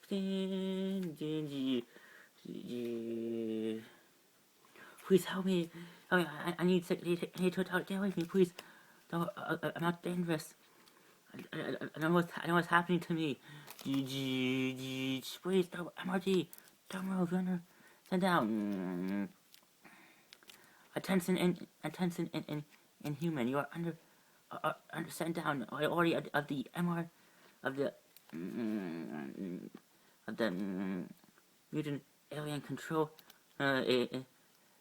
Please help me. I need to get away from me, please. No, I'm not dangerous. I know what's happening to me. Please, don't, MRG, don't move, send down. Attention in human, you are under sent down already of the MR of the mutant alien control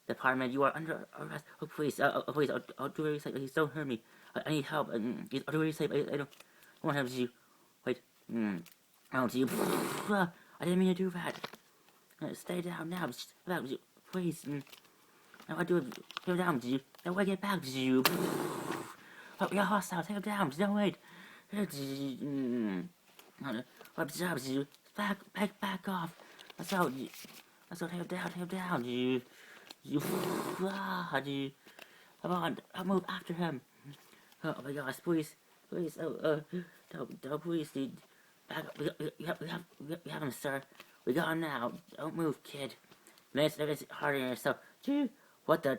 department. You are under arrest. Oh please, please, I'll do everything. Please don't hurt me. I need help. I'll do everything. I don't want to have you. Wait, I don't see you. I didn't mean to do that. Stay down now, please. Now I do it. Take him down, you. Now I get back, you. Oh, you're hostile. Take him down. No wait. You. Back off. That's all. Take him down. You. You. Come on, I'll move after him. Oh my gosh, please. Don't, please, dude. Back up. We have him, sir. We got him now. Don't move, kid. It's harder on yourself. What the?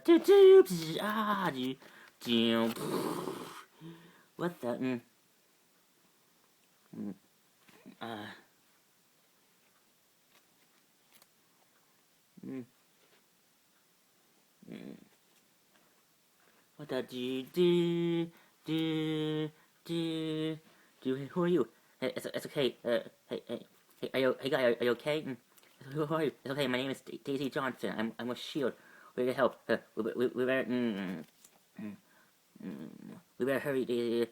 What the? What the? Who are you? Hey, it's okay. Hey, are you okay? Who are you? It's okay. My name is Daisy Johnson. I'm with Sheild. We need help. We better hurry.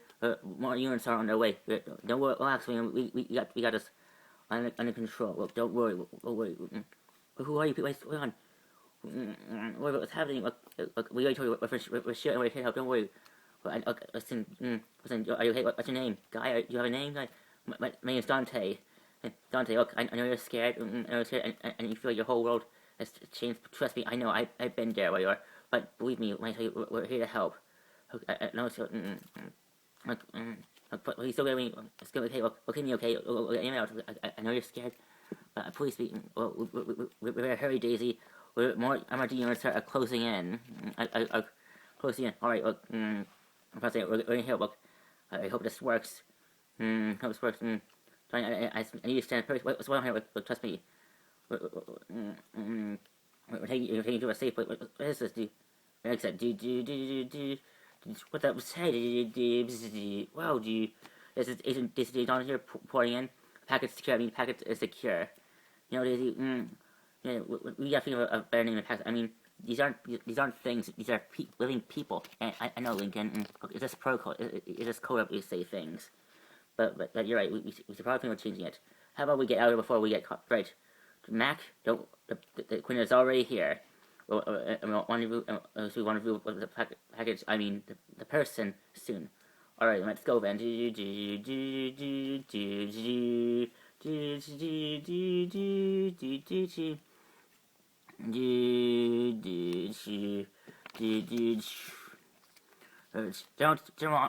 More units are on their way. Don't worry. Relax. We got this under control. Look, don't worry. Don't worry. Who are you? Wait on. What's happening? Look, we already told you we're Sheild and we're here to help. Don't worry. Listen. Are you okay? What's your name? Guy? Do you have a name? Guy? My name is Dante. Dante, look, I know you're scared. And you feel your whole world has changed. Trust me, I know. I've been there where you are. But believe me, when I tell you, we're here to help. I know it's but he's still going. It's going okay. Look at me, okay. I know you're scared, but please be. We better hurry, Daisy. More MRD units are closing in. Closing in. All right. Look. I'm we're gonna help. Look. I hope this works. Hope this works. I need to stand first. What's going on here? Look, trust me. We're taking you to a safe place. What is this? What that say? Wow, this is Agent Daisy Don here pouring in. Packets secure. I mean, packets is secure. You know, Daisy. We gotta think of a better name than packets. I mean, these aren't things. These are living people. And I know, Lincoln. It's just protocol. It's just code up. We say things. But you're right. We should probably think about changing it. How about we get out of here before we get caught? Right. Mac, don't. The Queen is already here. We want to review the package. I mean, the person soon. All right, let's go then. General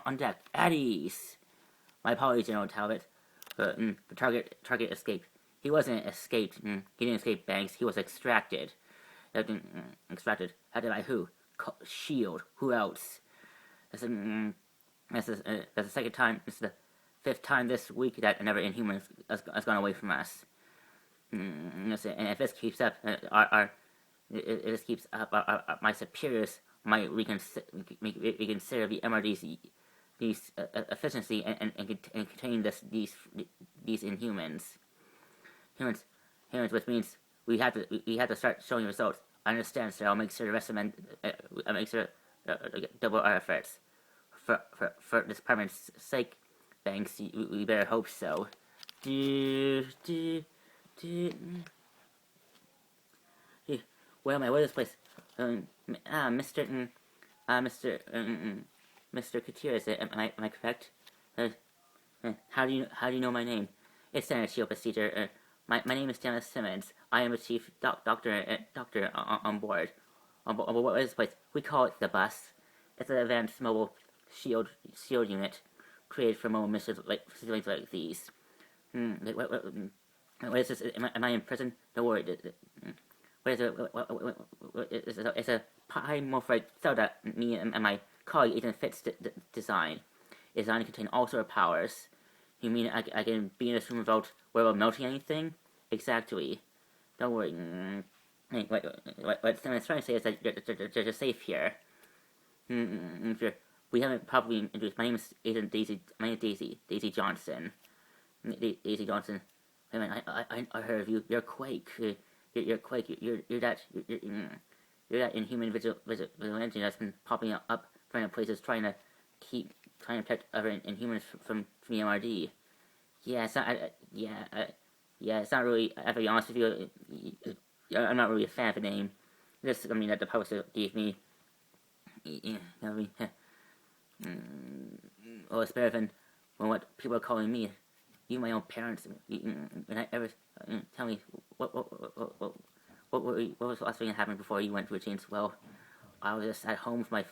on deck. At ease. My apologies, General Talbot. The target escaped. He wasn't escaped. He didn't escape Banks. He was extracted. Extracted. How did I? Who? Sheild. Who else? That's the second time. This is the fifth time this week that another Inhuman has gone away from us. And if this keeps up, my superiors might reconsider the MRD's efficiency and contain these Inhumans. Humans, which means we have to start showing results. I understand, sir. I'll make sure the rest of them. I'll make sure double our efforts for this department's sake. Thanks. We better hope so. Where am I? Where is this place? Mr. Couture, is it? Am I correct? How do you know my name? It's Standard Shield Procedure. My name is Stanley Simmons. I am a chief doctor on board. What is this place? We call it the bus. It's an advanced mobile shield unit created for mobile missions like these. What is this? Am I in prison? Don't worry. What is it? It's a polymorphic cell that me and my colleague Ethan Fitz designed. It's designed to contain all sort of powers. You mean I can be in this room without melting anything? Exactly. Don't worry. What I'm trying to say is that you're safe here. We haven't probably introduced. My name is Ethan Daisy. My name is Daisy Johnson. Daisy Johnson. I mean, I heard of you. You're Quake. You're Quake. You're that inhuman vigilante that's been popping up random places trying to protect other inhumans from the MRD. Yeah, it's not. Yeah, it's not really. To be honest with you, I'm not really a fan of the name. This, I mean, that the publisher gave me. I mean, well, it's better than what people are calling me. You, my own parents. When I ever tell me what was the last thing that happened before you went to a change? Well, I was just at home with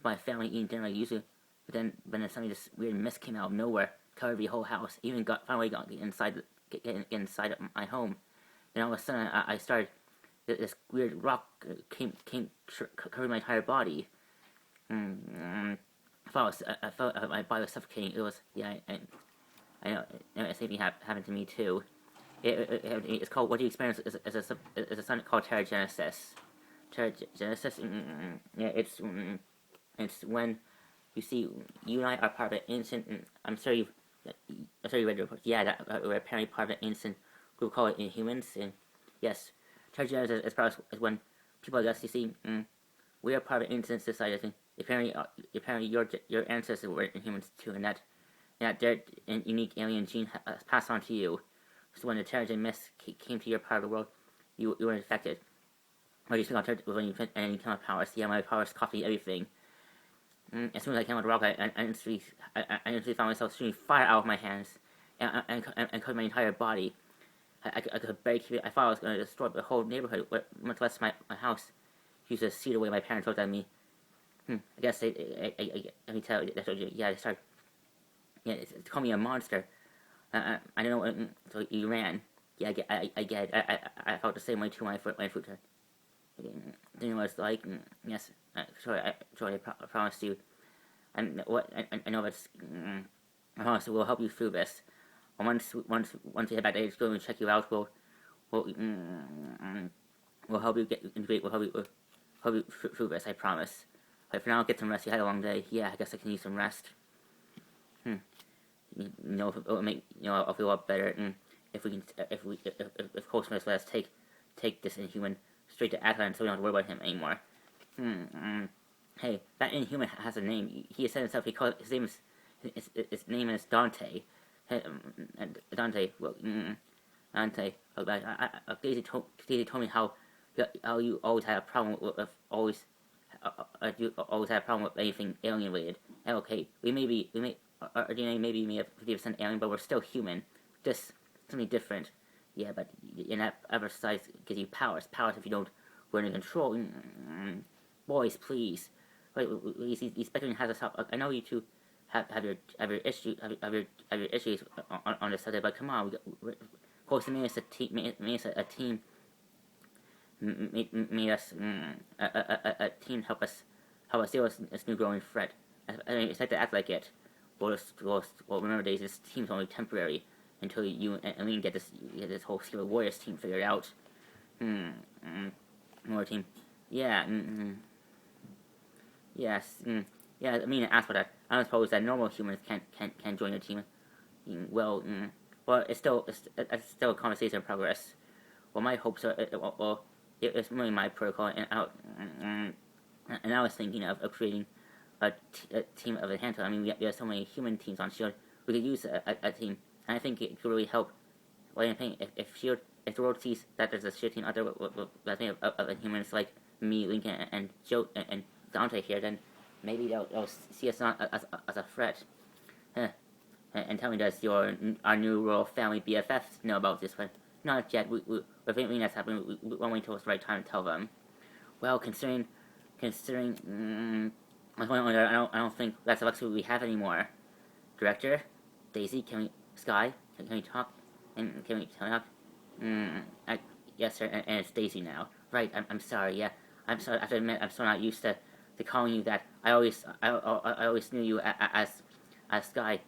my family eating dinner like usually. But then suddenly this weird mist came out of nowhere, covered the whole house. Even finally got inside of my home. And all of a sudden, I started. This weird rock covered my entire body. I felt my body was suffocating. It was I know the same thing happened to me too. It's called what you experience is a something called pterogenesis. Pterogenesis. Yeah, it's when you see you and I are part of an ancient. I'm sure you read the report. Yeah, that we're apparently part of an ancient group called Inhumans. And yes, pterogenesis is when people, I guess, you see, we are part of an ancient society. I think apparently your ancestors were Inhumans too, and that their unique alien gene passed on to you. So when the Terrigen mist came to your part of the world, you were infected. Or you speak on when you any kind of powers. Yeah, my powers copy everything. As soon as I came out of the rock, I instantly found myself shooting fire out of my hands and covered my entire body. I could barely keep it. I thought I was going to destroy the whole neighborhood, much less my house. Used to see the way my parents looked at me. I guess let me tell you, yeah, they started. Yeah, it's call me a monster. I don't know. So you ran. Yeah, I get it. I felt the same way too when I flew to. Do you know what it's like? Yes, sure. I promise you. And what I know that's. I promise we'll help you through this. Once we head back to HQ and check you out, we'll help you get integrate. We'll help you through this. I promise. But for now, get some rest. You had a long day. Yeah, I guess I can use some rest. It'll make I'll feel a lot better. If Coastmaster let us take this Inhuman straight to Atlan, so we don't have to worry about him anymore. Hey, that Inhuman has a name. He said himself. His name is Dante. Dante. Well, Dante. Daisy told me how you always had a problem with you always had a problem with anything alien related. Okay, our DNA maybe may have 50% alien, but we're still human. Just something different. Yeah, but in that other side gives you powers. Powers if you we're in control. Boys, please. Wait, he's Spectrum has us help. I know you two have your issues on this subject, but come on, Coast made us a team. Made us a team help us deal with this new growing threat. I mean, it's like to act like it. Well, remember, Days, this team's only temporary until you and we get this whole Secret Warriors team figured out. More team. Yeah. Yes. Yeah. I mean, ask for that. I don't suppose that normal humans can join your team. Well, it's still a conversation in progress. Well, my hopes are. It's really my protocol, and I was thinking of creating a team of a handful. I mean, we have so many human teams on Shield. We could use a team, and I think it could really help. What I'm saying, if the world sees that there's a Shield team out there with of humans like me, Lincoln, and Joe and Dante here, then maybe they'll see us not as a threat. And tell me, does our new royal family BFFs know about this one? Not yet. We're thinking that's happening. We won't wait until it's the right time to tell them. Well, considering, I don't think that's the luxury we have anymore. Director, Daisy, Sky, can we talk? And can we talk? Yes, sir. And it's Daisy now. Right. I'm sorry. Yeah. I'm sorry. I have to admit, I'm so not used to calling you that. I always knew you as Sky.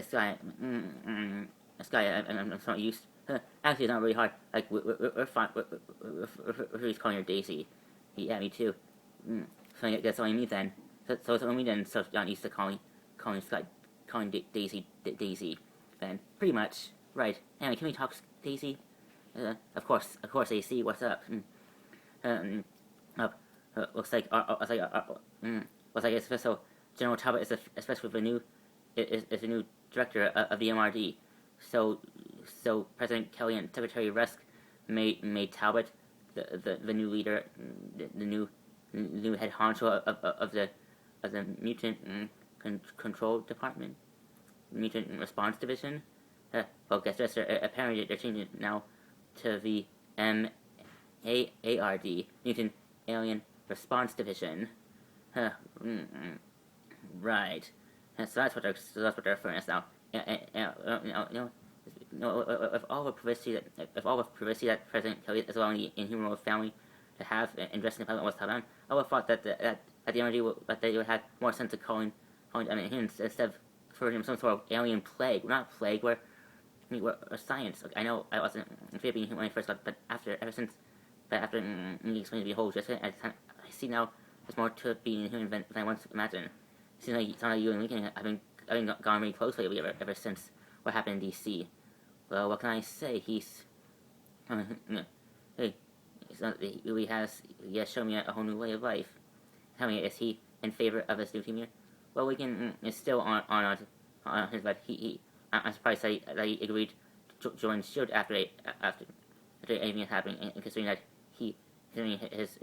Sky. Sky. I'm so not used. Actually, it's not really hard. Like we're fine. We're just calling her Daisy. Yeah, me too. So that's all you need then. So it's only then. So not used to calling Sky, calling Daisy. Then pretty much right. Anyway, can we talk, Daisy? Of course, AC. What's up? Looks like it's official. General Talbot is especially with the new is the new director of the MRD. So President Kelly and Secretary Rusk made Talbot the new leader, the new head honcho of the mutant control department, mutant response division. Well, guess this. Apparently they're changing it now to the MARD, mutant alien response division. Right. So that's what they're referring us now. If all the privacy that President Kelly as well as the Inhuman family to have and dressing up was Taiwan, I would have thought that the MRD that they would have more sense of calling him instead of referring him some sort of alien plague. We're not plague. We're science. Like, I know I wasn't in favor of being when I first got, but after you explained the whole just I see now there's more to it being human than I once imagined. It seems like you and Lincoln have been gone really close lately ever since what happened in DC. Well, what can I say? He's hey, he has shown me a whole new way of life. Tell me, is he in favor of this new team here? Well, Lincoln is still on his, but I'm surprised that he agreed to join Sheild after anything is happening, and considering that he is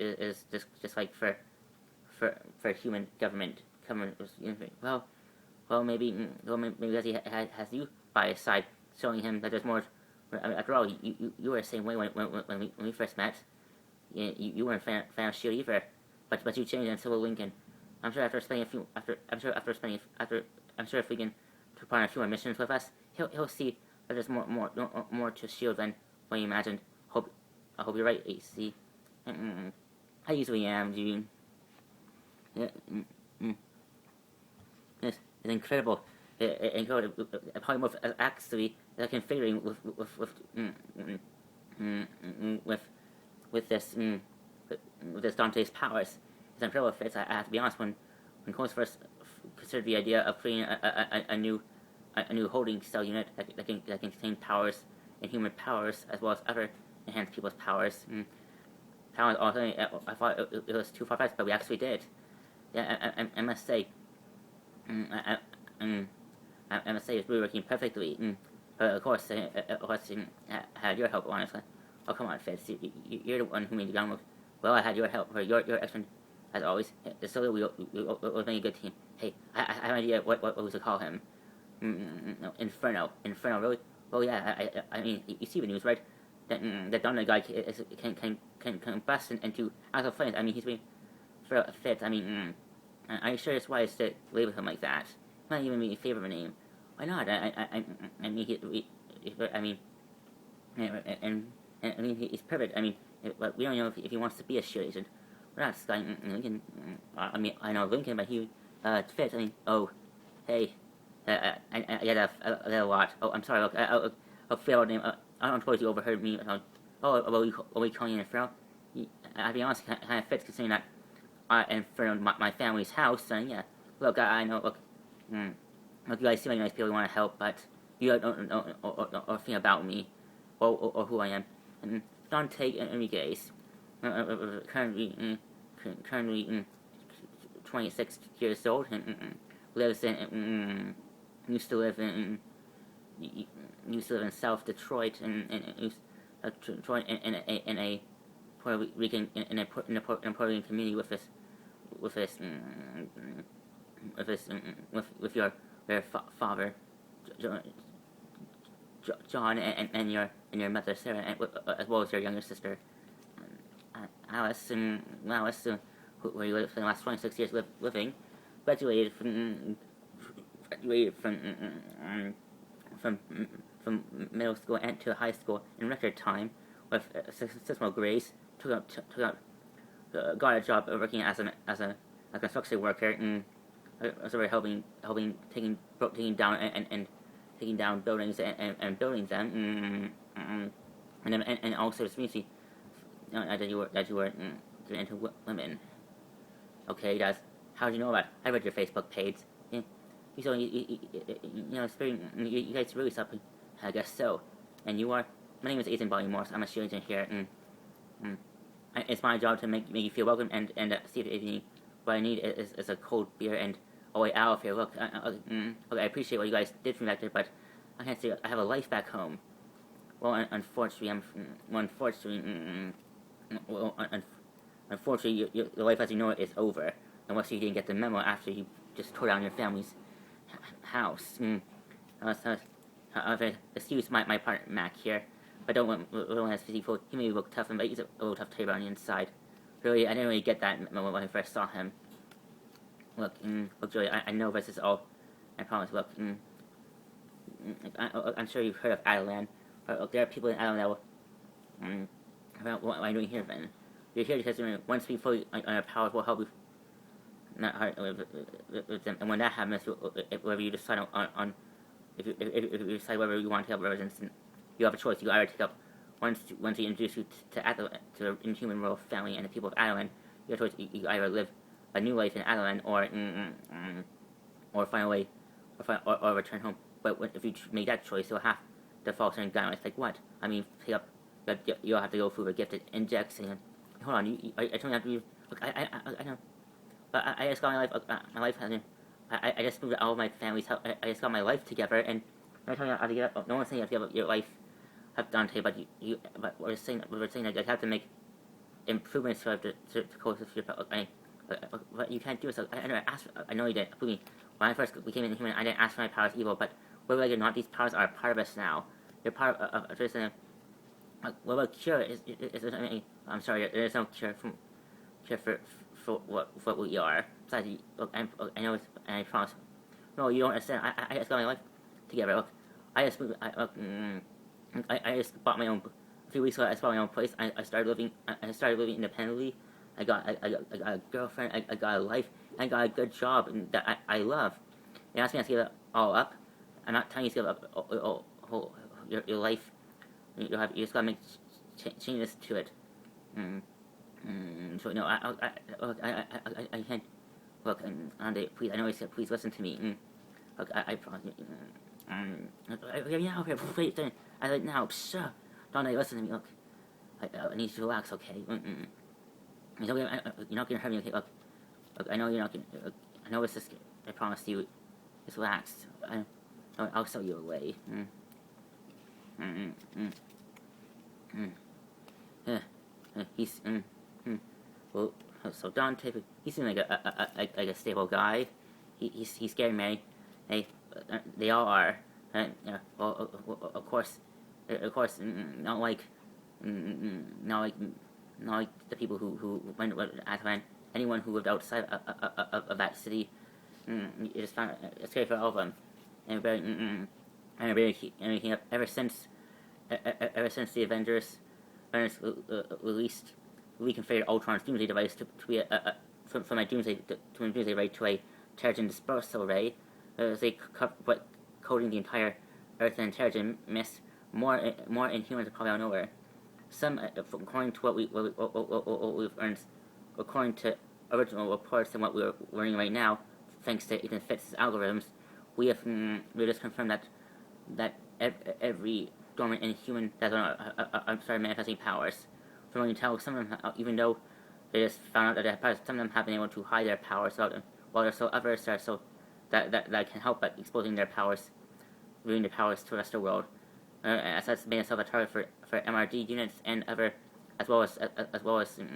just like for human government. Well, maybe because he has you by his side, showing him that there's more. I mean, after all, you were the same way when we first met. You weren't a fan of Sheild either, but you changed until Lincoln. I'm sure after spending if we can to plan a few more missions with us, he'll see that there's more to Sheild than what you imagined. I hope you're right, AC. I usually am, dude. It's incredible. Incredible. Polymorph actually configuring with this Dante's powers. It's incredible fits. I have to be honest. When Coles first considered the idea of creating a new holding cell unit that can contain powers and human powers as well as other enhanced people's powers. Also, I thought it was too far fetched, but we actually did. Yeah, I must say. I must say it's really working perfectly. But of course, I had your help, honestly. Oh, come on, Fitz. You're the one who made the groundwork. Well, I had your help. Your excellent, as always. So we'll make a good team. Hey, I have an idea what we should call him. Inferno, really? Well, yeah. I mean, you see the news, right? That Donner guy can combust into actual flames. I mean, he's being for a Fitz. I mean, are you sure it's wise to label him like that? Not even my favorite name. Why not? I mean, he's perfect. I mean, but we don't know if he wants to be a Sheild agent. We're not Sky Lincoln. I mean, I know Lincoln, but he Fitz. I mean, oh, hey, I get a lot. Oh, I'm sorry. Look, a failed name. I don't suppose you overheard me. Are we calling you Inferno? I'll be honest, kind of fits considering that Inferno my family's house. And yeah, look, I know. Look, you guys seem like nice people. You want to help, but you don't know or think about me or who I am. And Dante Enriquez, currently 26 years old, and lives in used to live in South Detroit and Detroit in a Puerto Rican Puerto Rican community with your father John and your mother Sarah, as well as your younger sister Alice, where you lived for the last 26 years living, graduated graduated from from middle school and to high school in record time with successful grades. Got a job working as a construction worker and sort of helping taking down and taking down buildings and building them. And also the community that you were getting into women. Okay, guys, how do you know about it? I read your Facebook page. You know, it's very, you guys really something. I guess so. And you are. My name is Ethan Bobby Morris. I'm a Sheild agent here. It's my job to make you feel welcome and see if anything. What I need is a cold beer and a way out of here. Look, okay, I appreciate what you guys did for me back there, but I can't say I have a life back home. Well, unfortunately, unfortunately, the life as you know it is over. Unless you didn't get the memo after you just tore down your family's house. Excuse my partner Mac here. I don't want his physical. He may look tough, but he's a little tough to on the inside. Really, I didn't really get that memo when I first saw him. Look, Joey, I know this is all. I promise. Look, I'm sure you've heard of Adelan. But there are people in Adelan that what am I doing here then? You're here because once we fully on our powers will help you. Not hard with them. And when that happens, whether you decide on if you decide whether you want to take up residence, you have a choice. You either take up once we introduce you to the inhuman royal family and the people of Adelan, you have a choice. You either live a new life in Adelan or find a way or return home. But if you make that choice, you'll have to follow certain guidelines. Like what? I mean, take up. You'll have to go through a gifted injection. Hold on, I told you have to be. Look, I know. But I just got my life hasn't. I just moved out of my family's house. I just got my life together, and I'm telling you, I have to get up. No one's saying you have to give up your life, have done today, but but we're saying that you have to make improvements to close to your. But you can't do it. So I know you didn't. When I first became a human, I didn't ask for my powers evil, but whether or not these powers are part of us now, they're part of just what about cure? I'm sorry, there is no cure for what we are. Besides, look, I know, and I promise. No, you don't understand. I just got my life together. Look, I just moved. I just bought my own. A few weeks ago, I just bought my own place. I started living. I started living independently. I got a girlfriend. I got a life. I got a good job that I love. You ask me to give it all up. I'm not telling you to give up your life. You just gotta make changes to it. So no, I can't. Look, Ande, please. I know I said please listen to me. Look, I promise. Yeah, okay, wait. I like now. Sure, don't listen to me. Look, I need you to relax, okay? You're not gonna hurt me, okay? Look, I know you're not gonna. I know it's just. I promise you. Just relax. I'll show you a way. He's well. So Dante, he seems like a stable guy. He's scared me. They all are. Well, of course, not like the people who went to anyone who lived outside of that city. You just found it scary for all of them. And ever since the Avengers released reconfigured Ultron's Doomsday device to be from a Doomsday ray to a Terrigen dispersal ray, they coating the entire Earth and Terrigen mist. More Inhumans are probably out of nowhere. Some, according to what we've earned, according to original reports and what we're learning right now, thanks to Ethan Fitz's algorithms, we just confirmed that every dormant Inhuman that's manifesting powers. From what you tell, some of them, even though they just found out that they have powers, some of them have been able to hide their powers while there's so others that can help by exposing their powers, revealing their powers to the rest of the world. As that's made itself a target for MRD units and other, as well as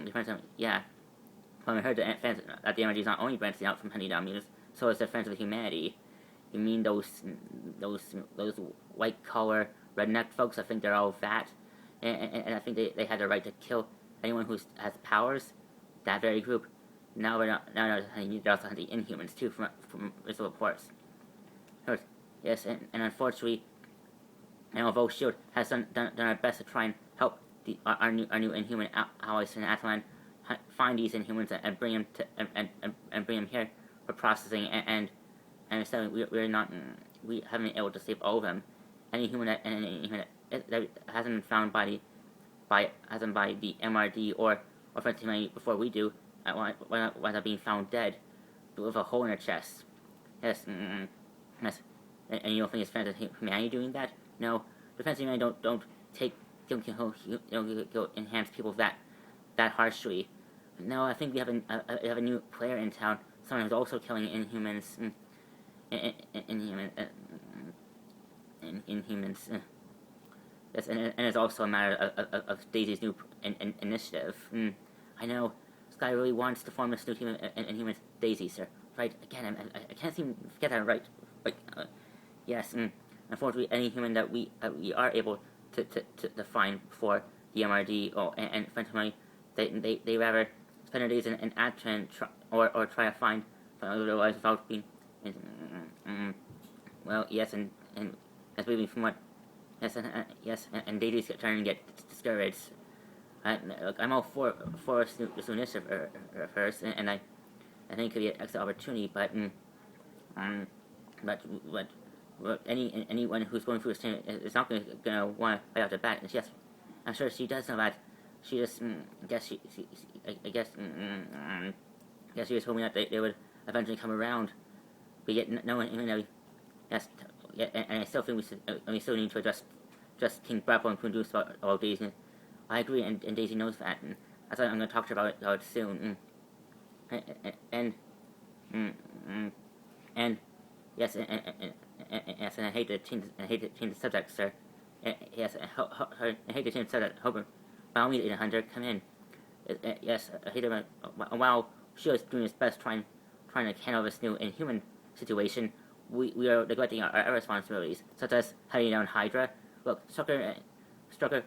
defense. Yeah. When I heard that the MRD is not only branching out from hunting down mutants, so is the friends of humanity. You mean those white collar redneck folks? I think they're all that, and I think they had the right to kill anyone who has powers. That very group. Now they're also hunting Inhumans too, from recent reports. Yes, and unfortunately, and although Shield has done our best to try and help our new Inhuman allies in Atlan find these Inhumans and bring them to and bring them here for processing and instead we haven't been able to save all of them. Any human that hasn't been found by the MRD or friendly before we do, winds up being found dead with a hole in their chest. Yes, yes. And you don't think it's friends of humanity doing that? No, defense of humanity don't go enhance people that harshly. No, I think we have a new player in town, someone who's also killing Inhumans. Inhumans. Yes, and it's also a matter of Daisy's new initiative. I know, Sky really wants to form this new team Inhumans. Daisy, sir. Right, again, I can't seem to get that right. Like, yes, unfortunately, any human that we are able to find for the MRD and friendly, they rather spend their days in action or try to find otherwise without being. Well, yes, and as we from what. Yes, and Daisy's starting to get discouraged. I'm all for this initiative first, and I think it could be an excellent opportunity, but anyone who's going through this thing is not going to want to fight out the bat. And yes, I'm sure she does know that. She just I guess she was hoping that they would eventually come around, but yet no one even though. Yes, yeah, and I still think we still need to address King Bravo and Queen Deuce about Daisy. I agree, and Daisy knows that, and that's why I'm going to talk to her about it soon. And yes, yes, and I hate to change the subject, sir. Yes, I hate to change the subject. Hope by all means, 800, come in. Yes, I hate to. While she was doing his best trying to handle this new Inhuman situation, we are neglecting our responsibilities, such as hunting down Hydra. Look, Strucker,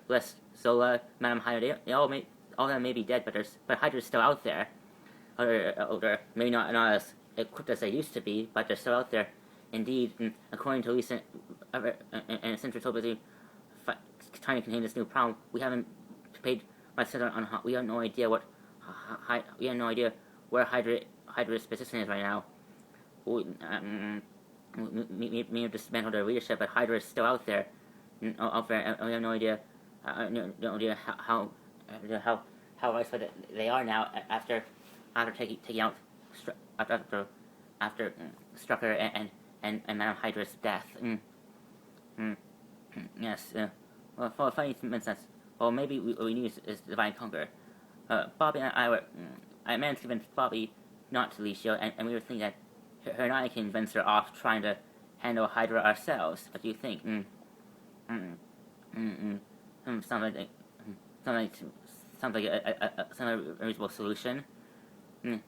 Bliss, Zola, Madame Hydra, all of them may be dead, but Hydra's still out there. Or maybe not as equipped as they used to be, but they're still out there. Indeed, according to recent and since we're so busy trying to contain this new problem, we haven't paid much attention on. We have no idea where Hydra's position is right now. We have dismantled their leadership, but Hydra is still out there. And we have no idea how widespread they are now after taking out after Strucker and Madame Hydra's death. Yes. Well, for funny sense. Well, maybe we need is Divine Conqueror. Bobby and I managed to convince Bobby not to leave Shield, and we were thinking that her and I can venture off trying to handle Hydra ourselves. What do you think? Sounds like a reasonable solution.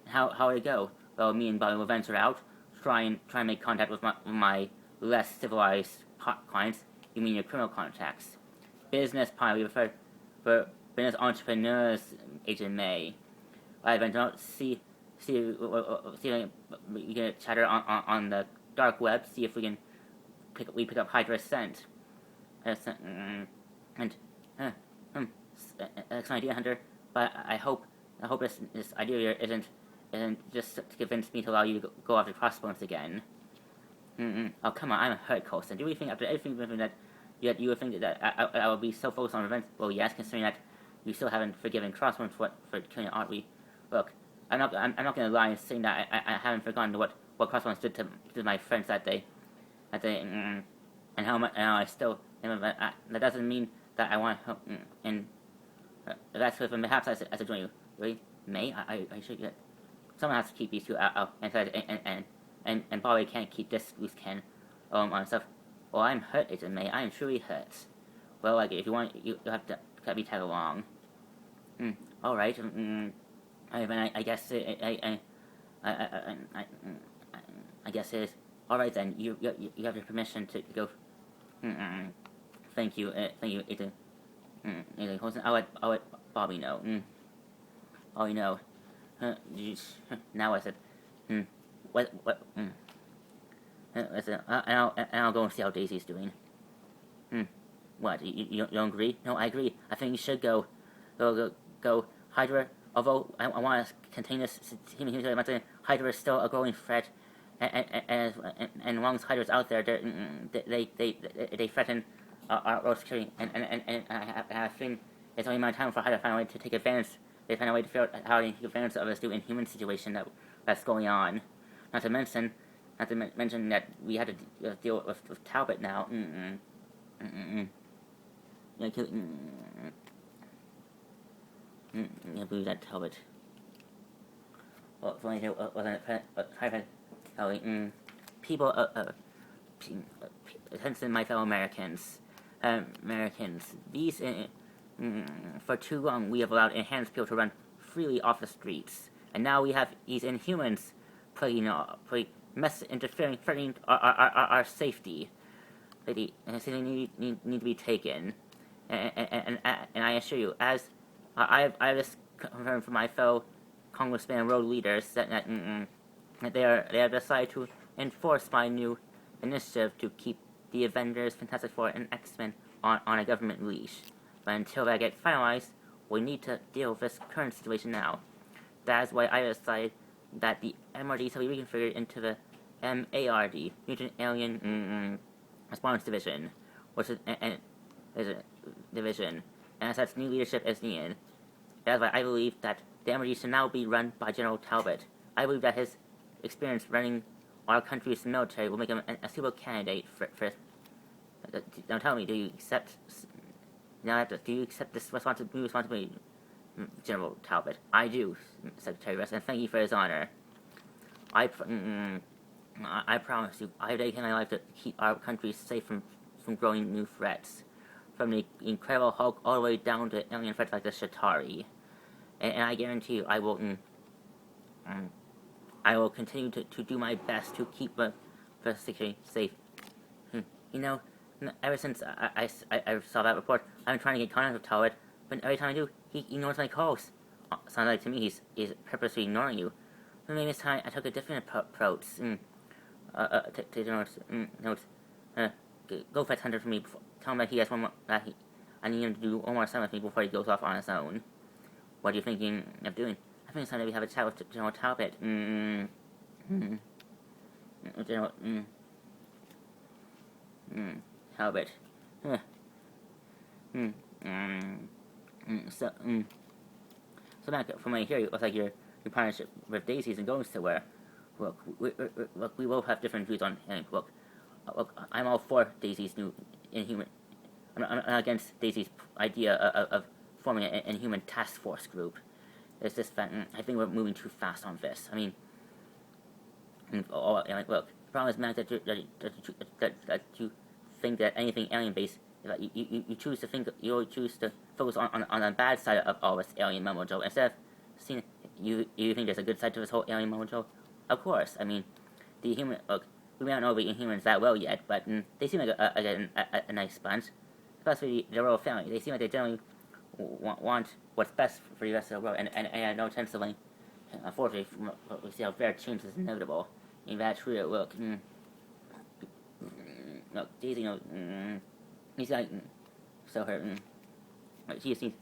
How would it go? Well, me and Bobby will venture out, try and make contact with my less civilized clients. You mean your criminal contacts? Business probably for business entrepreneurs, Agent May. I venture out, see if we can chatter on the dark web, see if we can pick up Hydra's scent. And that's an idea, Hunter. But I hope this idea here isn't just to convince me to allow you to go after Crossbones again. Oh, come on, I'm hurt, Coulson. Do you think after everything that you would think that I would be so focused on revenge? Well, yes, considering that you still haven't forgiven Crossbones for killing Artwe. Look, I'm not gonna lie and saying that I haven't forgotten what Crossbones did to my friends that day, and how much I still. That doesn't mean that I want to help, and that's if perhaps I should join you. Really, May? I should get. Someone has to keep these two out, and Bobby can't keep this loose cannon on stuff. Well, I'm hurt, Agent May. I am truly hurt. Well, like if you want, you have to let me tag along. All right. I guess I guess it is. All right then. You have your permission to go. Thank you, Ethan. I'll let Bobby know. Bobby know. Now I said. What? listen, I'll go and see how Daisy's doing. What? You don't agree? No, I agree. I think you should go. Hydra. Although I want to contain this human, Hydra is still a growing threat, and as long as Hydra's out there, they threaten our world security. And I think it's only my time for Hydra to find a way to take advantage. They find a way to figure out how to take advantage of this new inhuman situation that's going on. Not to mention that we had to deal with Talbot now. I can't believe that Talbot. Well, funny wasn't it? People, attention, my fellow Americans. These, for too long, we have allowed enhanced people to run freely off the streets, and now we have these Inhumans interfering, threatening our safety. They need to be taken, and I assure you, as I have just confirmed from my fellow congressmen and road leaders that they have decided to enforce my new initiative to keep the Avengers, Fantastic Four, and X-Men on a government leash. But until that gets finalized, we need to deal with this current situation now. That is why I decided that the MRDs will be reconfigured into the MARD, Mutant Alien Response Division, which is a division, and as such, new leadership is needed. That is why I believe that the MRD should now be run by General Talbot. I believe that his experience running our country's military will make him a suitable candidate for. Now tell me, do you accept this responsibility, General Talbot? I do, Secretary West, and thank you for his honor. I promise you, I dedicate my life to keep our country safe from growing new threats, from the Incredible Hulk all the way down to alien threats like the Shatari. And I guarantee you, I will continue to do my best to keep the security safe. Ever since I saw that report, I've been trying to get contact with Talbot, but every time I do, he ignores my calls. Sounds like to me he's purposely ignoring you. Maybe this time I took a different approach. Take notes. Go fetch Hunter for me. Tell him that he has one more. I need him to do one more assignment with me before he goes off on his own. What are you thinking of doing? I think it's time that we have a chat with General Talbot. General. Talbot. So back from what I hear, it looks like your partnership with Daisy isn't going somewhere. Look, we both have different views on him. Look, I'm all for Daisy's new Inhuman. I'm not against Daisy's idea of forming an Inhuman task force group. It's just that I think we're moving too fast on this. I mean, look, the problem is, Matt, that you think that anything alien-based, you choose to think, you choose to focus on the bad side of all this alien mumbo-jumbo instead of seeing, you think there's a good side to this whole alien mumbo-jumbo. Of course, I mean, the human, look, we may not know the Inhumans that well yet, but they seem like a nice bunch. Especially the royal family. They seem like they generally want what's best for the rest of the world, and I have no chance of, like, unfortunately, from what we see how fair change is inevitable. In that true, look, look, Daisy, he's like, so her, like, she just needs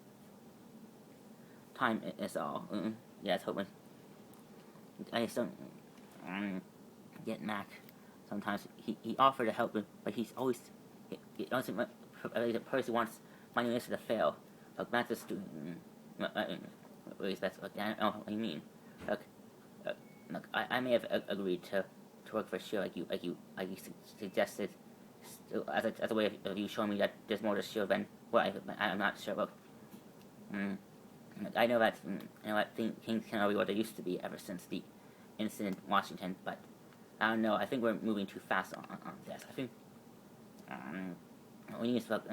time is all. Yeah, it's hoping. I just don't get Mac. Sometimes he offered to help him, but he's always he doesn't. The person wants my new answer to fail. Look, Mac just at least that's I don't know what you mean. Look, I may have agreed to work for Sheild like you suggested, as a way of you showing me that there's more to Sheild than what I'm not sure. Look, I know that things cannot be what they used to be ever since the incident in Washington, but I don't know. I think we're moving too fast on this. I think we need to look.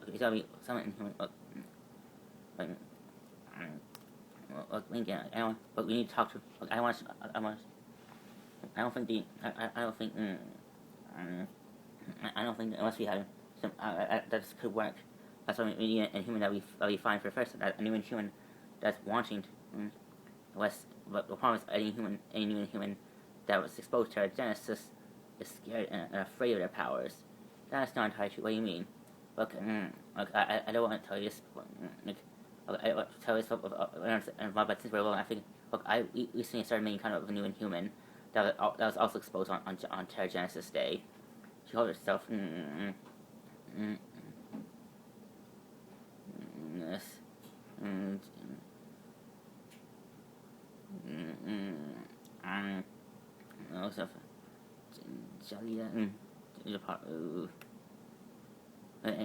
There's gotta be someone in look, Lincoln. But we need to talk to. Look, I don't think unless we have some that could work. That's why we need a human that we find for first. A new human that's wanting. But the problem is any new human that was exposed to our Genesis is scared and afraid of their powers. That's not entirely true. What do you mean? Look, look, I don't want to tell you this. I want to tell you this, but since we're alone, I think, look, we recently started making kind of a new Inhuman that was also exposed on Terragenesis Day. She called herself, this, no stuff, Jalila, and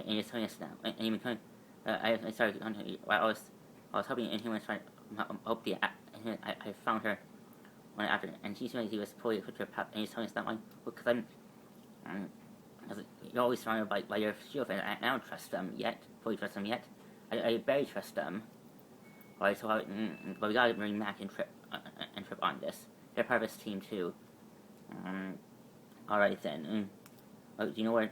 you're telling us now, and even coming, I started, I was helping Inhumans trying to help the, I found her one after, and she said he was fully equipped to her path, and he's telling us that one, because you're always surrounded by your shield friends, I don't trust them yet, fully trust them yet, I barely trust them. Alright, so but we gotta bring Mac and Trip on this. They're part of this team too. Alright then. Do you know where?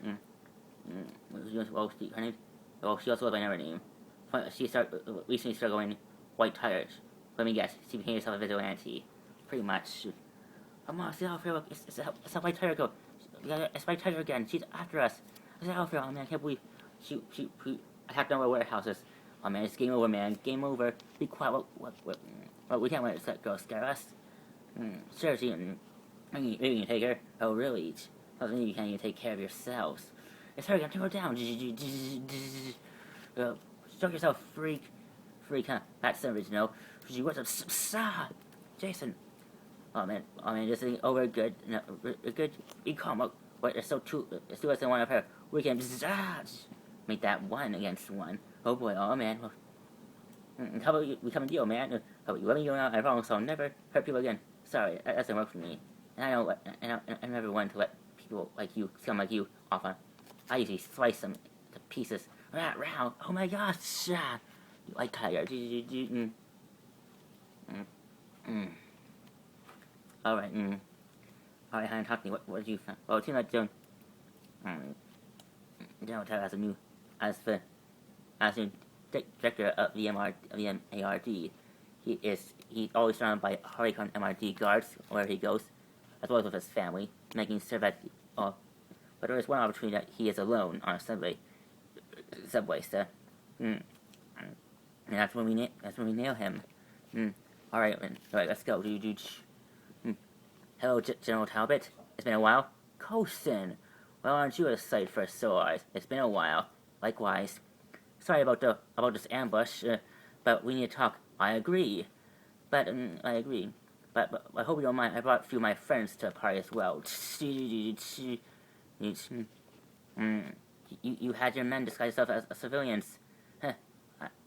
Her name? Oh, she also goes by another name. She recently started going white tired. Let me guess. She became herself a vigilante. Pretty much. Come on, see Alfred. It's a white tiger girl. It's white tiger again. She's after us. I said, Alfred, oh man, I can't believe she attacked our warehouses. Oh man, it's game over, man. Game over. Be quiet. What? We can't let that girl scare us. Seriously, you can take her. Oh really? Doesn't mean you can't even take care of yourselves. It's her. Take her down. Stroke yourself, freak. Huh? That's the original. What's up, Jason? Oh man, this is over. Good. No, good. Be calm. What? There's still less than one of her. We can make that 1 against 1. Oh boy, oh man. How about we come and deal, man? How about you let me go now? I promise I'll never hurt people again. Sorry, that doesn't work for me. And I never want to let people like you, scum like you, off on. I usually slice them to pieces. Row. Oh my gosh. You like tiger. Alright, Alright, honey, talk to me. What did you find? Well, it seems like Joan. General Terror as the director of the MARD. He's always surrounded by Hurricane MRD guards wherever he goes, as well as with his family, making sure that. But there is one opportunity that he is alone on a subway. So, and that's when we nail him. Alright, let's go. Hello, General Talbot. It's been a while. Coulson. Well, aren't you excited for SOARs? It's been a while. Likewise. Sorry about this ambush, but we need to talk. I agree. But I hope you don't mind. I brought a few of my friends to the party as well. You had your men disguise themselves as civilians.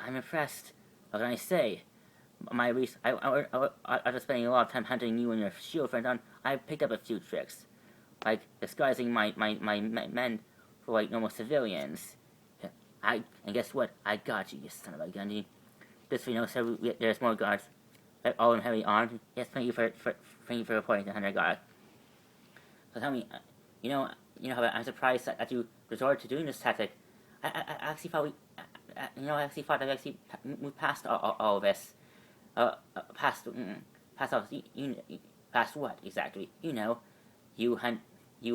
I'm impressed. What can I say? After spending a lot of time hunting you and your shield friends on, I picked up a few tricks, like disguising my men for like normal civilians. And guess what? I got you, you son of a gun. Just so you know, sir, there's more guards. All of them heavily armed. Yes, thank you for reporting to 100 guards. So tell me, you know how I'm surprised that you resorted to doing this tactic. I actually thought that we actually moved past all of this. Past what exactly? You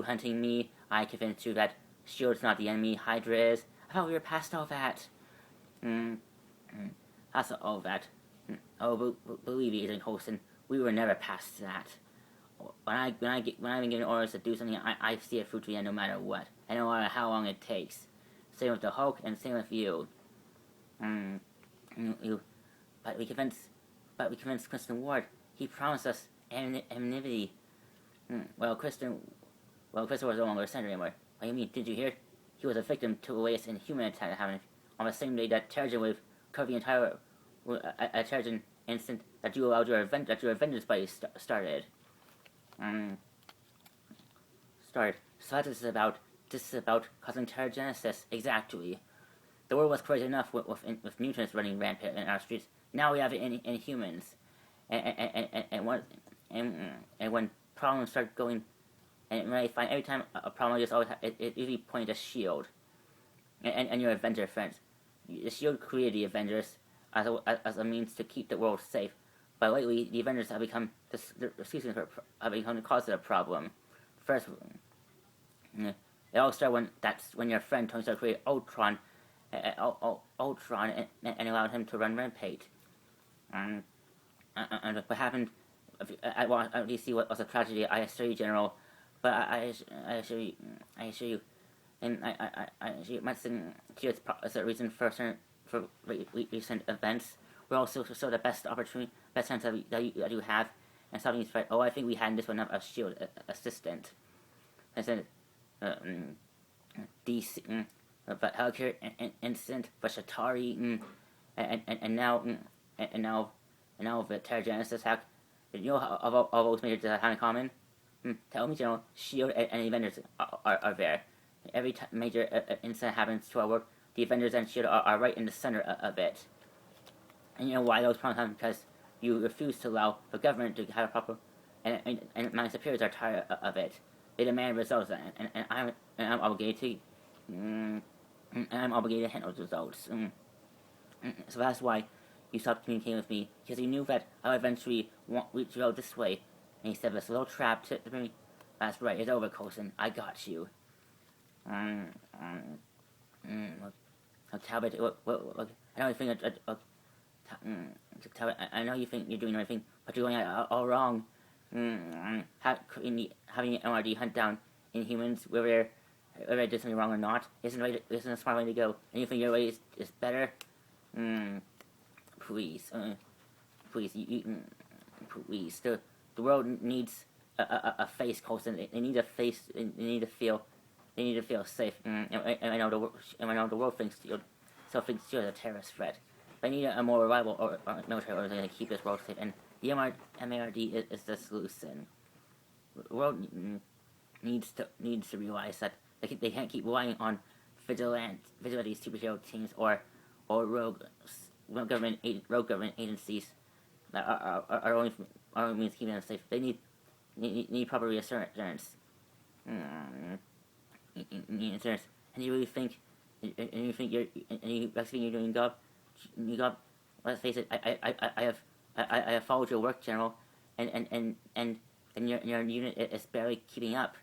hunting me. I convinced you that Shield's not the enemy. Hydra is. I thought we were past all that. Past all that. Oh, believe me, Agent Coulson, we were never past that. When I've been given orders to do something, I see it through to the end no matter what, and no matter how long it takes. Same with the Hulk, and same with you. But we convinced Kristen Ward. He promised us anonymity. Well, Kristen was no longer a senator anymore. What do you mean? Did you hear? He was a victim to the latest Inhuman attack happening on the same day that Terrigen Wave covered the entire a Terrigen incident that you allowed your Avengers buddy started. So this is about causing Terrigenesis. Exactly. The world was crazy enough with mutants running rampant in our streets. Now we have Inhumans, and when problems start going, and when I find every time a problem, I just always it usually points to Shield, and your Avenger friends. The Shield created the Avengers as a means to keep the world safe, but lately the Avengers have become the cause of the problem. First, It all started when your friend Tony Stark created Ultron and allowed him to run rampage. And what happened? I want you see what was a tragedy. I assure you, General, but I assure you, and I assure you, much as a reason for recent events. We're also the best opportunity, best chance that you have, and solving this fight. Oh, I think we had this one of a Shield assistant. I said, DC, but healthcare incident, but Shatari, and now the Terrigenesis hack. You know of all those majors that have in common? Tell me, General. Shield and Avengers are there. Every major incident happens to our work, the Avengers and Shield are right in the center of it. And you know why those problems happen? Because you refuse to allow the government to have a proper, and my superiors are tired of it. They demand results, and I'm obligated to handle the results. So that's why you stopped communicating with me, because you knew that I would eventually reach you out this way. And he said this little trap to bring me. That's right, it's over, Coulson. I got you. Talbot, I know you think I know you think you're doing the right thing, but you're going all wrong. Having an MRD hunt down Inhumans, whether I did something wrong or not, isn't a smart way to go. And you think your way is better? Please, please. The world needs a face, Coulson. They need a face. They need to feel safe. And I know the world thinks you're a terrorist threat. They need a more reliable military organization to keep this world safe, and the MARD is the solution. The world needs to realize that they can't keep relying on vigilante superhero teams or rogue government agencies that are only means keeping them safe. They need proper reassurance. And you really think you're doing job? Let's face it. I have followed your work, General, and your unit is barely keeping up,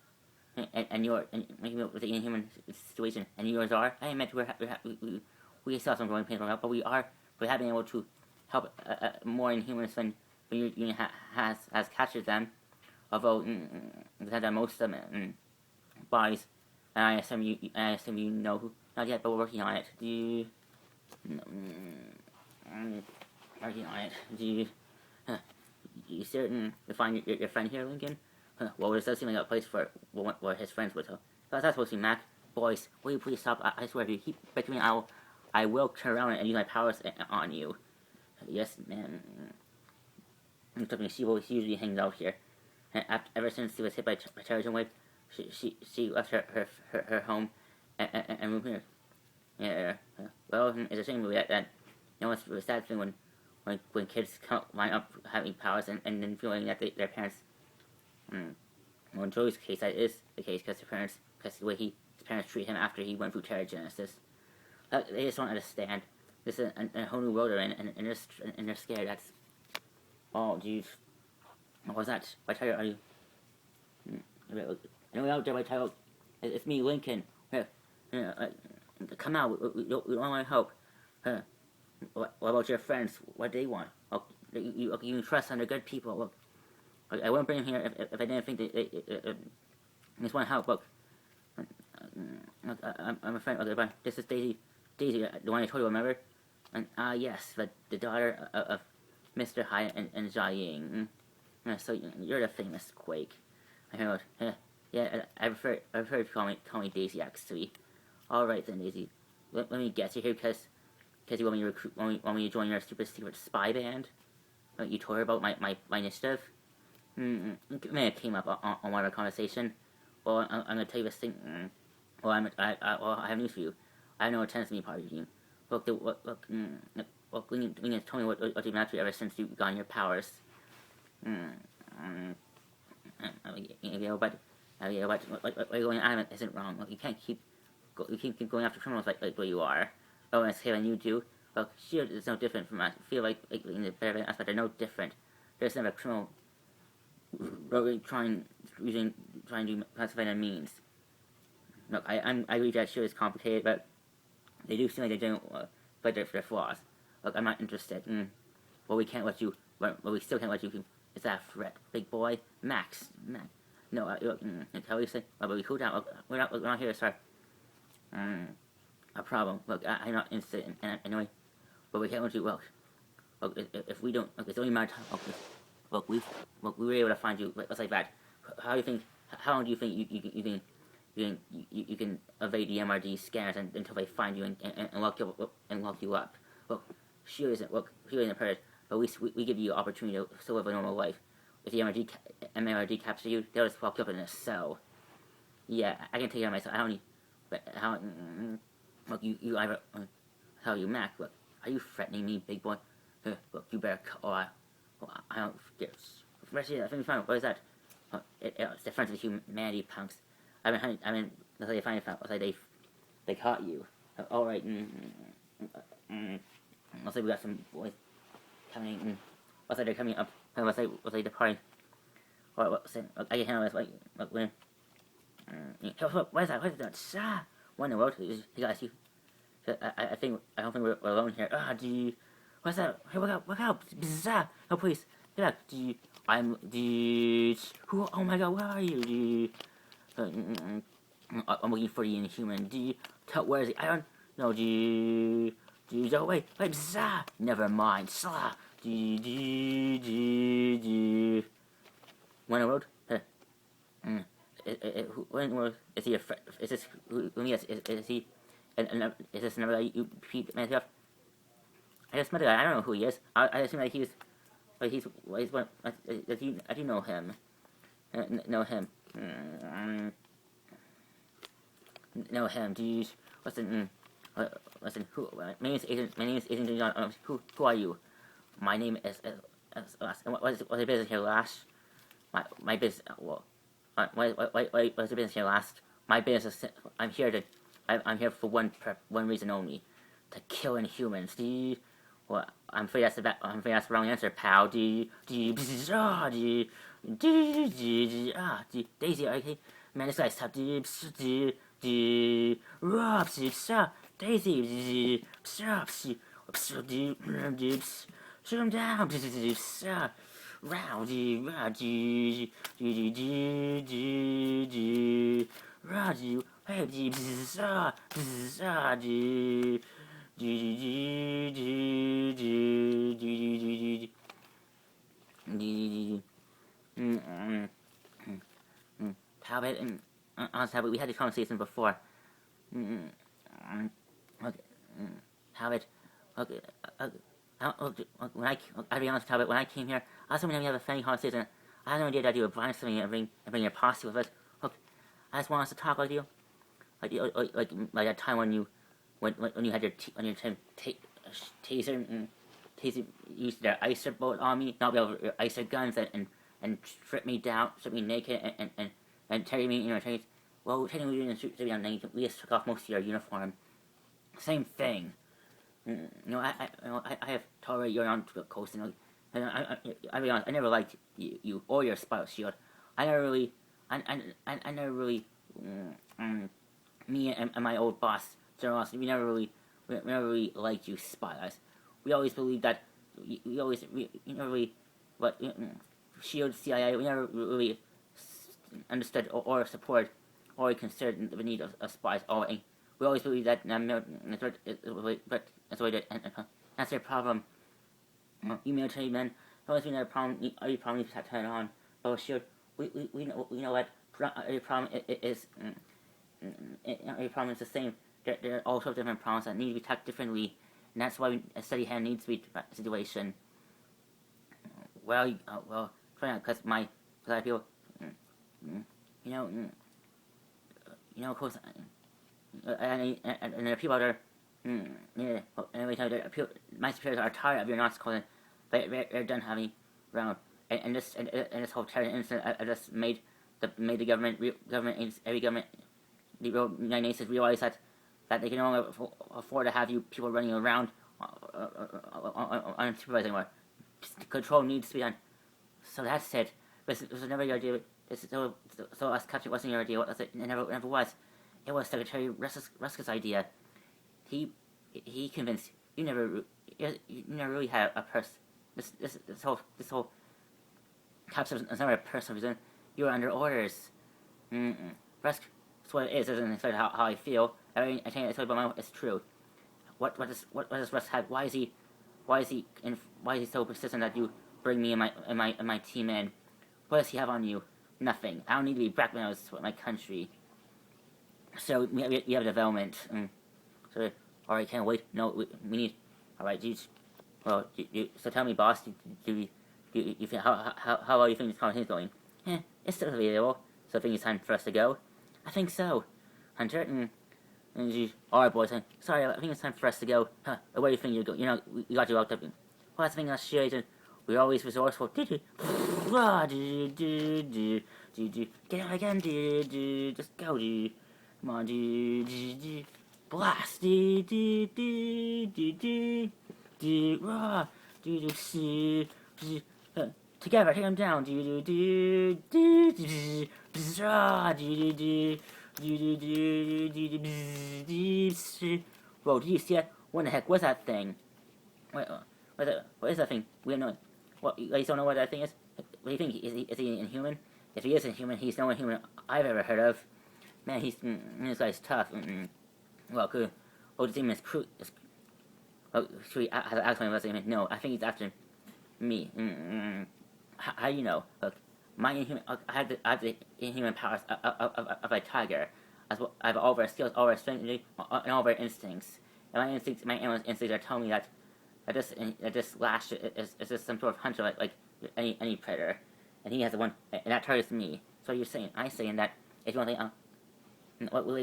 and you're with the inhuman situation, and yours are. I admit we still have some growing pains, but we have been able to help more Inhumans when your unit has captured them. Although most of them bodies, and I assume you know who. Not yet, but we're working on it. Do you? Working on it. Do you certain to find your friend here, Lincoln? Well, this does seem like a place for where his friends would go. That's not supposed to be, Mac. Boys, will you please stop? I swear, if you keep bickering, I will turn around and use my powers on you. Yes, man. She usually hangs out here. Ever since she was hit by a terrorism wave, she left her home and moved here. Yeah. Well, it's a shame that you know it's a sad thing when kids line up having powers and then feeling that their parents. Well, in Joey's case, that is the case because the way his parents treat him after he went through Terrigenesis. They just don't understand. This is a whole new world they're in, and they're scared. That's. Oh, jeez. What was that? Why Tyler, are you? Anyone out there, why Tyler? It's me, Lincoln. Come out. We don't want my help. What about your friends? What do they want? You can trust them. They're good people. Look, I wouldn't bring them here if I didn't think they just want to help. Look, I'm a friend. Okay, bye. This is Daisy. Daisy, the one I told you, remember? And yes, the daughter of Mr. Hyatt and Jia Ying. So you're the famous Quake. I heard. Yeah, I prefer if you call me Daisy actually. All right then, Daisy. Let me get you here because you want me to join your super secret spy band. You told her about my initiative. It came up on one of our conversation. Well, I'm gonna tell you this thing. Well, I have news for you. I know it tends to be part of you. Look, Lincoln told me what you've been up to ever since you've gotten your powers. But what you're going on isn't wrong. Look, you can't keep going after criminals like what you are. Oh, and say when you do. Look, Shield is no different from us. I feel like in the better aspect, they're no different. There's never a criminal trying to classify their means. look, I agree that Shield is complicated, but they do seem like they're doing but their flaws. Look, I'm not interested. Well, we can't let you. Well, we still can't let you. Is that a threat, big boy? Max. No, look, how you say? Well, but we cool down. Look, we're not here to start a problem. Look, I'm not interested in anyway. But we can't let you. Look, if we don't, look, it's only a matter of time. Look, we were able to find you. Let's like that. How do you think? How long do you think you can evade the MRD scanners until they find you and lock you up? Look, she isn't perfect, but we give you opportunity to still live a normal life. If the MRD capture you, they'll just lock you up in a cell. Yeah, I can take care of myself. I don't need. But how? Look, you either. How you, Mac? Look, are you threatening me, big boy? Look, you better. I don't. What is that? It's the Friends of Humanity punks. That's how you find it out. They caught you. Alright. Looks like we got some boys coming. Looks like they're coming up. Looks like departing. I can handle this. Like when. What is that? What is that? What in the world? He got you. I don't think we're alone here. Gee. What's that? Hey, look out! Bizarre! Oh, please. Get back. Who? Oh my god, where are you? I'm looking for the Inhuman. Where is he? I don't know. Oh, wait, bizarre. Never mind. Slah. When I wrote, when is he a friend? Is this? Is he? Is this another guy you repeat myself? I just met the guy. I don't know who he is. I assume that he's one. I do know him. Know him. Know him. Geez. Listen. Listen. Who? My name is Agent John. Who are you? My name is what's the business here, Lash? My business. Well, what's the business here, Last? My business. I'm here for one reason only. To kill Inhumans. Well, I'm afraid that's the wrong answer, pal. Daisy, okay? Man, this guy's tough. Daisy, shoot him down. Talbot and Talbot, we had this conversation before. Okay, Talbot. Okay, I'll be honest, Talbot. When I came here, I was hoping we have a funny conversation. I had no idea that you would blind something and bring your posse with us. Look, I just want us to talk with you, like that time when you had your taser used their icer bolt on me, not be able to icer guns and strip me down, strip me naked and carry me in your trays. Well, technically we didn't strip me down naked. We just took off most of your uniform. Same thing. I have tolerated your on-coast, and I'll be honest, I never liked you or your spouse, Shield. I never really, me and my old boss, General Austin, we never really liked you, Spot. We always believed that, but Shield, CIA, we never really understood or supported or considered the need of spies. We always believed that but that's what we did, and that's their problem. You military men, always been a problem. Every problem you have to turn on. But Shield, we know what every problem is. Every problem is the same. There are all sorts of different problems that need to be tackled differently, and that's why a steady hand needs to be a situation. Well, because a lot of people, of course, and there are people out there, every time my superiors are tired of your nonsense, calling, they're done having around, and this whole terror incident, I just made the government, every government, the United Nations realize that they can no longer afford to have you people running around unsupervised anymore. Control needs to be done. So that's it. This was never your idea. So us capturing wasn't your idea. It never was. it was Secretary Rusk's idea. He convinced you never really had a person. This whole capsule is never a personal reason. You were under orders. Rusk, that's what it is. Isn't exactly how I feel. Everything I tell you about my is true. What does Rusk have? Why is he so persistent that you bring me and my team in? What does he have on you? Nothing. I don't need to be blackmailed with my country. So we have development. So alright, can't wait. No, we need. Alright, dudes. Well, so tell me, boss. Do you feel how are you think this conversation's going? It's still available. So I think it's time for us to go. I think so, Hunter. Alright, boys. Sorry, I think it's time for us to go. Huh? Where do you think you go? You know, we got you locked up. Well, that's the thing, us Sheild. We're always resourceful. Get out again, just go, come on, blast, together, take him down, Whoa, did you see that? What the heck was that thing? Wait, what is that thing? We don't know. What, you guys don't know what that thing is? What do you think? Is he inhuman? If he is inhuman, he's no inhuman I've ever heard of. Man, this guy's tough. Well, cool. Oh, the demon is cruel. Oh, should we ask him about the demon? No, I think he's after me. How do you know? Look, my inhuman. I have the inhuman powers of a tiger. I have all of our skills, all of our strength, and all of our instincts. And my animal instincts are telling me that this lash is just some sort of hunter like any predator, and he has the one, and that targets me. So you're saying I'm saying that if you want to,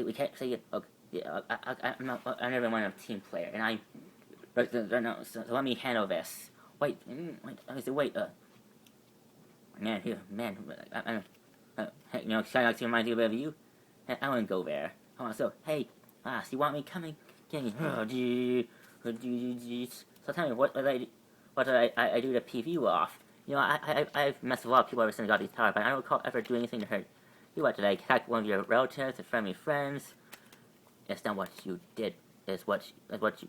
we can't say it. Okay, yeah, I'm never been a team player, and I. No, so let me handle this. Wait. I said wait. Man, you know, should I like to remind you of you? I want to go there. So hey, you want me coming? Get me. So tell me, what did I do to PV you off? You know, I've messed with a lot of people ever since I got these powers, but I don't recall ever doing anything to hurt you. What, did I attack one of your relatives or friendly friends? It's not what you did. It's what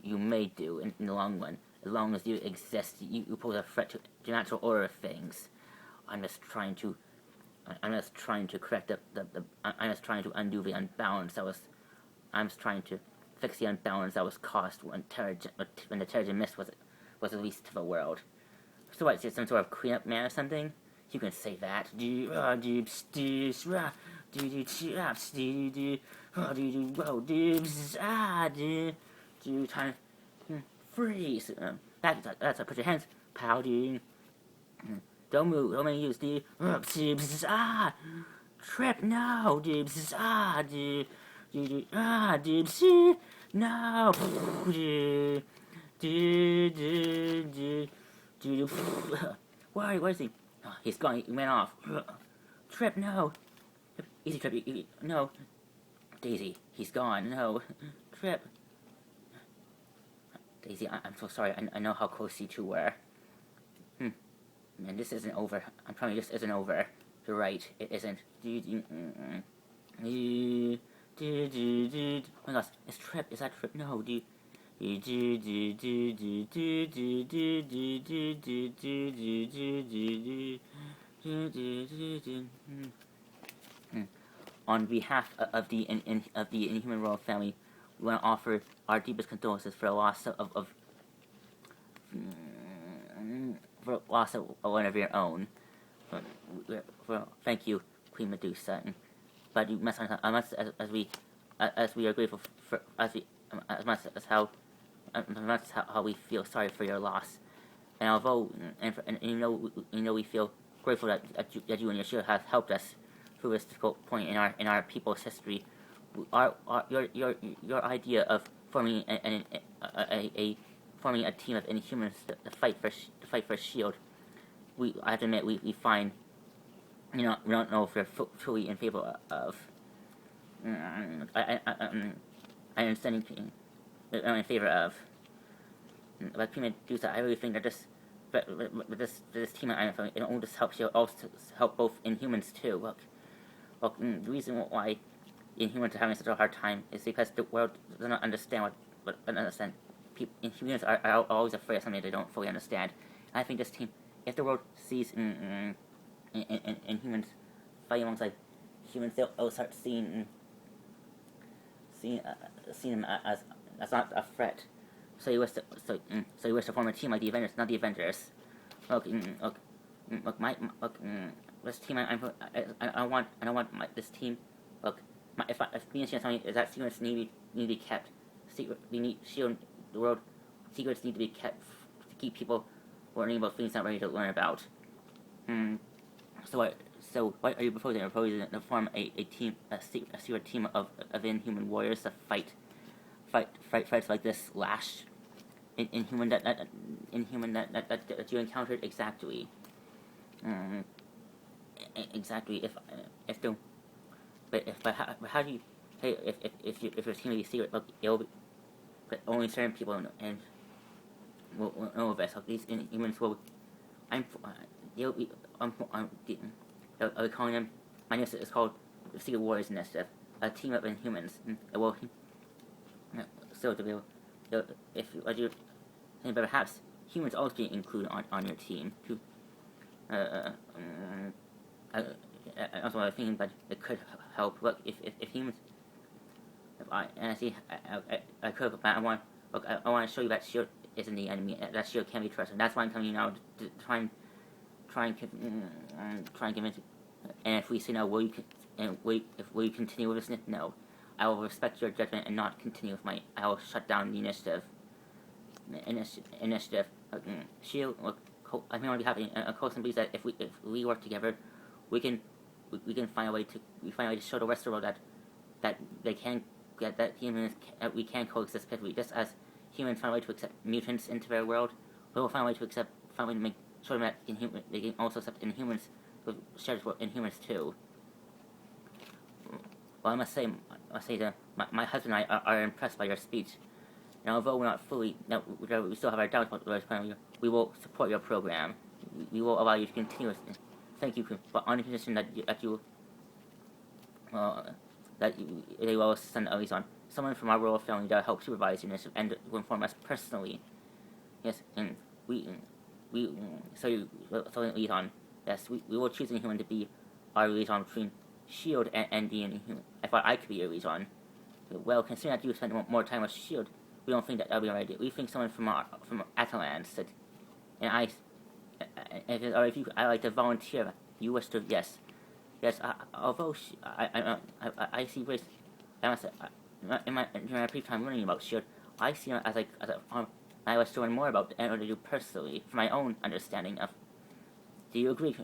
you may do in the long run. As long as you exist, you pose a threat to the natural order of things. I'm just trying to correct I'm just trying to undo the unbalance I'm just trying to fix the unbalance that was caused when the Terrigen Mist was released to the world. So what, is it some sort of cleanup man or something? You can say that. Freeze! That's put your hands. Pouting. Don't move. Don't make use, dude. Trip, no, dude. No. Where is he? Oh, he's gone. He went off. Trip, no. Easy, Trip. No. Daisy, he's gone. No. Trip. Daisy, I'm so sorry. I know how close you two were. Man, this isn't over. I'm telling you, this isn't over. You're right. It isn't. Oh my gosh, it's Trip. Is that Trip? No, dude. On behalf of the Inhuman Royal family, we want to offer our deepest condolences for the loss of one of your own. Thank you, Queen Medusa. But you must understand, as we are grateful for as much as how we feel sorry for your loss, and although and you know we feel grateful that you and your shield have helped us through this difficult point in our people's history. Your idea of forming forming a team of Inhumans to fight for Shield, I have to admit we find, you know, we don't know if we're fully in favor of. I understand I'm in favor of. But Queen Medusa, I really think that this team it won't just help Shield, also help both Inhumans too. Look, the reason why Inhumans are having such a hard time is because the world does not understand what understand. Inhumans are always afraid of something they don't fully understand. And I think this team, if the world sees Inhumans fighting alongside humans, they'll start seeing them as not a threat. So you wish to form a team like the Avengers, not the Avengers. Look, this team I want this team. Look, if me and Shannon tell me is that secrets need to be kept. We need Shield the world. Secrets need to be kept to keep people learning about things not ready to learn about. So what are you proposing? You're proposing to form a team, a secret team of Inhuman warriors to fights like this Lash Inhuman that you encountered exactly. Exactly. But how do you? Hey, if your team is secret, look, it'll be, but only certain people and will know of this. Like these Inhumans will. I'll be calling them. My initiative is called the Secret Warriors Initiative, a team of Inhumans. Well, so to be able, if you think, but perhaps humans also be included on your team too. Also, I think that it could help. Look, if humans, if I see, I could, but I want to show you that Shield isn't the enemy. That Shield can be trusted. That's why I'm coming now to try and convince you. And if we say no, will you continue with this? No, I will respect your judgment and not continue with my. I will shut down the initiative. Shield. Look, I think already happening. Coulson believes that if we work together, we can find a way to show the rest of the world that they can that humans we can coexist peacefully. Just as humans find a way to accept mutants into their world, we will find a way to make show them that they can also accept Inhumans with shared Inhumans too. Well, I must say that my husband and I are impressed by your speech. And although we're not fully, we still have our doubts about the plan, we will support your program. We will allow you to continue. Thank you, but on the condition that they will send a liaison, someone from our royal family to help supervise your initiative and to inform us personally. Yes, and so liaison. Yes, we will choose an Inhuman to be our liaison between Shield and the Inhuman. I thought I could be your liaison. Well, considering that you spend more time with Shield, we don't think that would be our idea. We think someone from Atalan said, and if you, I like to volunteer. You wish to, yes. Although I see Grace, in my brief time learning about Shield, I see her as I wish to learn more about and to do personally for my own understanding of. Do you agree?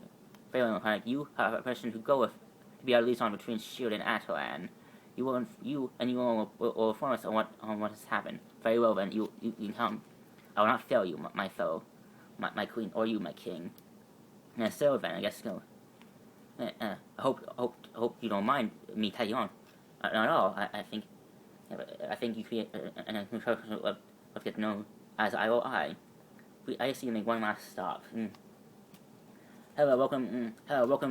Very well, you have a person to go with to be our liaison between Shield and Atalan. You will inform us on what has happened. Very well then, you can come. I will not fail you, my fellow, my queen, or you, my king. So then, I guess no. I hope you don't mind me tagging on. Not at all. I think you could be an let's get to know as I will I. I see you make one last stop. Hello, welcome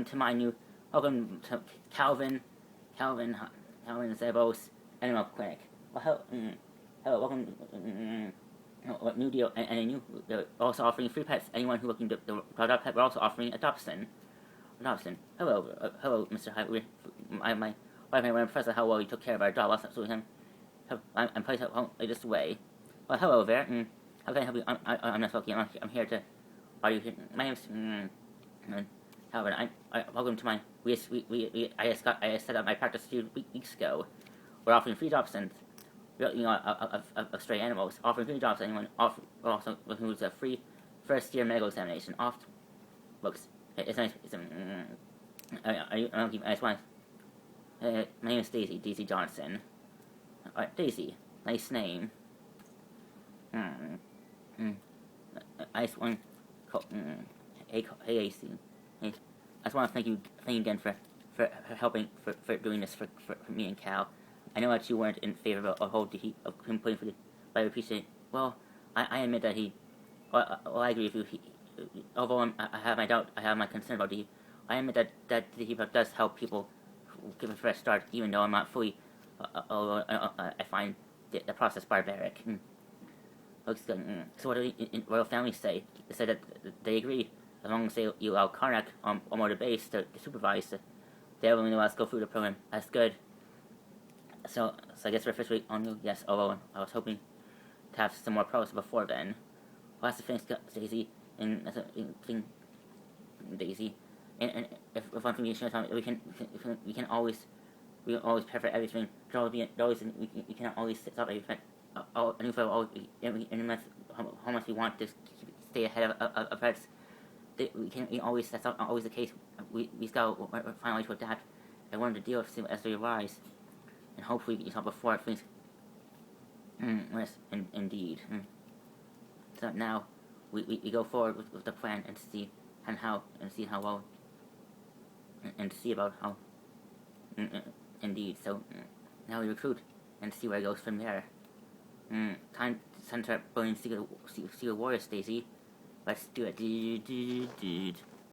to my new. Welcome to Calvin Zebos Animal Clinic. Well, hello, welcome. What new deal? And a new. They're also offering free pets. Anyone who looking to adopt pet, we're also offering adoption. Hello, Mr. Hyde. My wife and I were impressed at how well you took care of our dog. So I'm placed at home this way. Well, hello there. How can I help you? I'm not talking. I'm here to. Are you here? My name's Calvin. Welcome to my. I set up my practice a few weeks ago. We're offering free adoptions. Of stray animals. Offering free jobs to anyone. Also includes a free first-year medical examination. Looks. It's nice. I just want. My name is Daisy Johnson. Daisy, nice name. I just want. Hey, AC. I just want to thank you again for helping for doing this for me and Cal. I know that you weren't in favor of him playing for the, but I appreciate. Well, I admit that he. Well, I agree with you. Although I have my doubt, I have my concern about the. I admit that the hero does help people give it a fresh start, even though I'm not fully. I find the process barbaric. Looks good. So what do the royal family say? They said that they agree. As long as you allow Karnak on the base to supervise, they're willing to let us go through the program. That's good. So I guess we're officially on you. Yes, although I was hoping to have some more progress before then. Well, that's the thing, Daisy. And that's the thing, Daisy. And if one thing you should know, we can always prepare for everything. We cannot always stop everything. And if how much we want to stay ahead of threats, we always, that's not always the case. We still find a way to adapt and learn to deal with things as they arise. And hopefully, before things. Yes, indeed. So now we go forward with the plan and see how well and see about how. Indeed. So now we recruit and see where it goes from there. Time to start building secret warriors, Stacy. Let's do it.